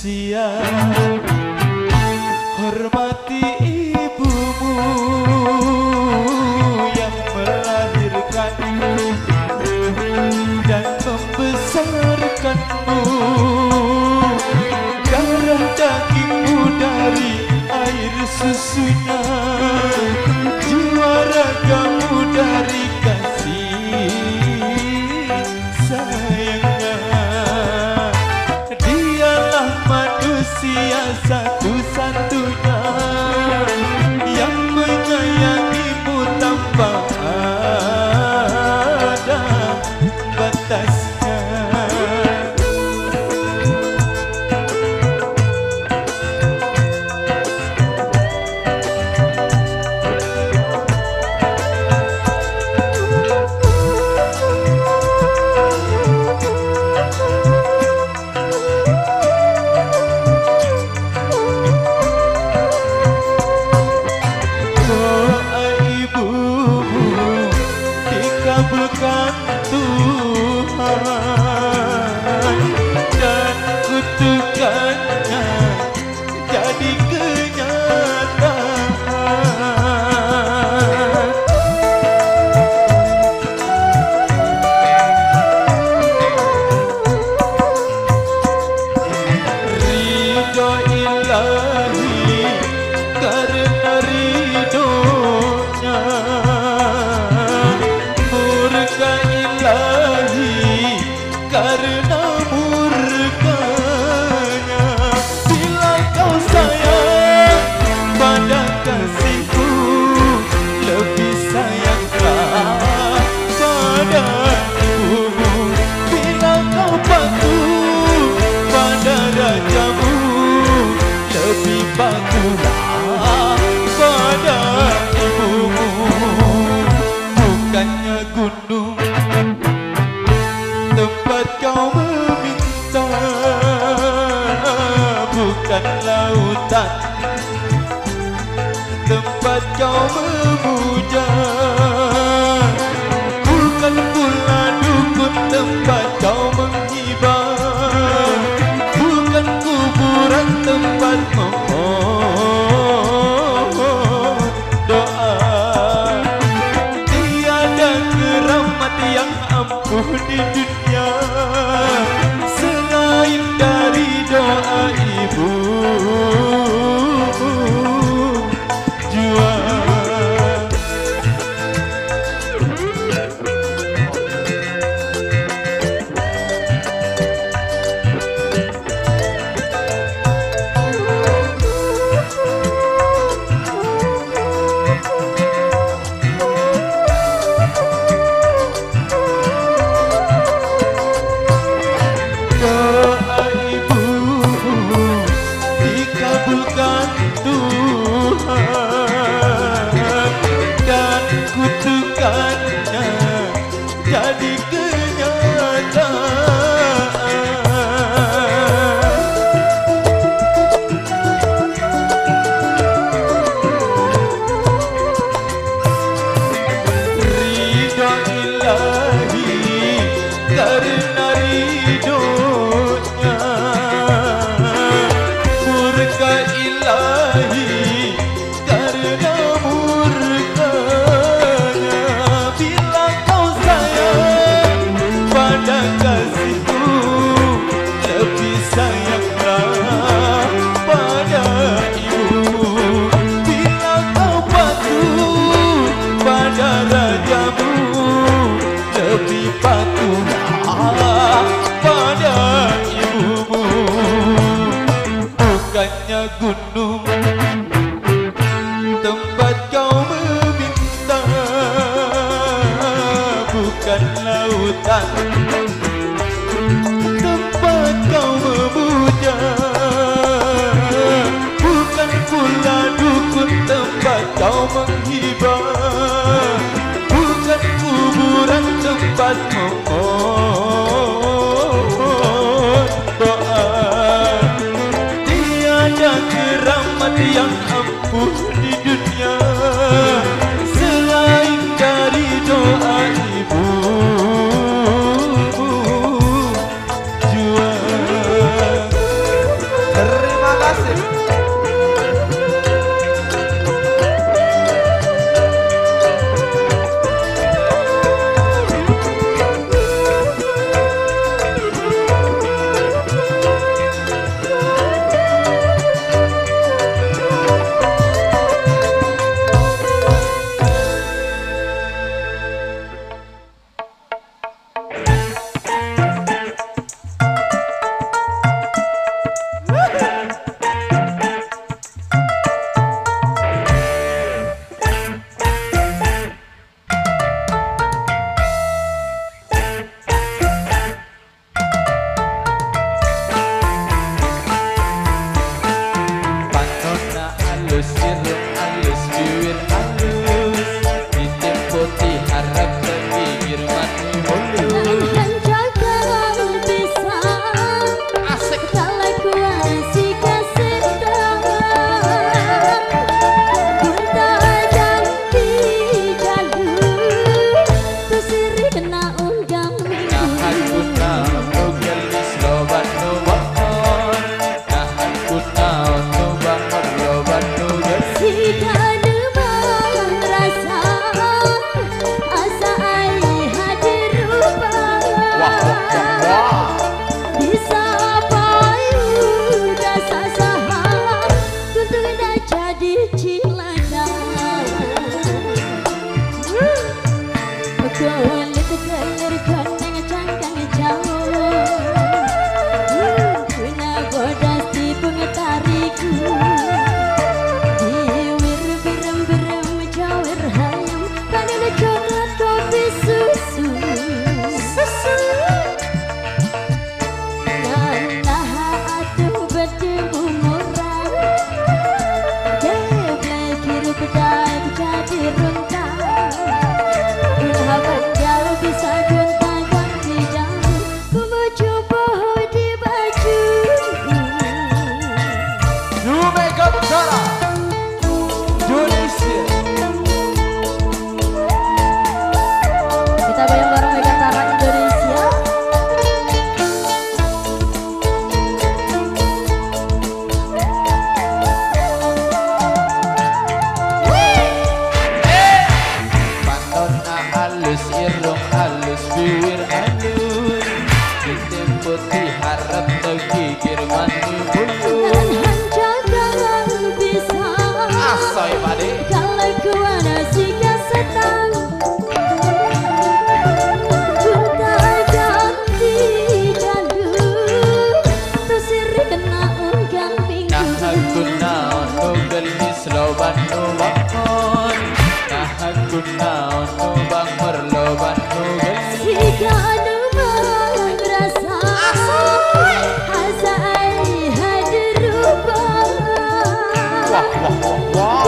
manusia. Hormati ibumu yang melahirkanmu dan membesarkanmu. Darah dagingmu dari air susunya, jiwa ragamu dari kasih sayangnya. Dialah manusia satu-satunya yang menyayangimu tanpa ada batasnya. Kabulkan Tuhan dan kutukannya jadi kenyataan. Ridho ilahi karena ridhonya, ilahi karena murkanya. Bila kau sayang pada kasihku, lebih sayanglah pada ibumu. Bila kau patuh pada rajamu, lebih patuhlah pada ibumu. Bukannya gunung tempat kau meminta, bukan lautan tempat kau memuja, bukan pula dukun tempat kau menghibah, bukan kuburan tempat memohon doa. Tiada keramat yang ampuh di dunia selain dari doa ibu jua. Kabulkan Tuhan dan kutukannya jadi kenyataan. Ridho ilahi karena ridhonya, murka ilahi karena murkanya. Bila kau sayang pada kasihku, lebih sayanglah pada ibumu. Bila kau patuh pada rajamu, lebih patuhlah pada ibumu. Bukannya gunung tempat kau meminta, bukan lautan tempat kau memuja, bukan pula dukun tempat kau menghibah, bukan kuburan tempat memohon doa. Tiada keramat yang ampuh di dunia selain dari doa ibu jua. halus irung halus bibir halus hitam putih harap terpikir mati mulus asik kalau kuasi kasih Kunta janji jalur Tusiri kena undang nahan guna untuk gelis lobat no bakon nahan guna untuk bakon lobat no gelis Jika demam rasa asa ai hadir rupa bisa payu rasa saham tuntun dah jadi cilana kulit kelir koneng cangkang jauh kuna bodas di pengetariku diwir berem jawir hayam panggil coklat kopi susu nah atuh bertemu murah jeblek kiri pedai jadi runtah Haban jauh bisa gonta ganti jauh Pembucu pohon di baju You make up Tara Indonesia Kita goyang bareng Mega Tara Indonesia Panona halus irung halus bibir halus hitam putih harap tergigir mati mulus Jangan bisa asoy pade Kalau kuana sika setang Kunta ganti jalur Tusiri kena unggang minggu nah guna untuk gelis lobat no bakon nah guna untuk bakor lobat no gelis Jika demam rasa asa ai hadir rupa wah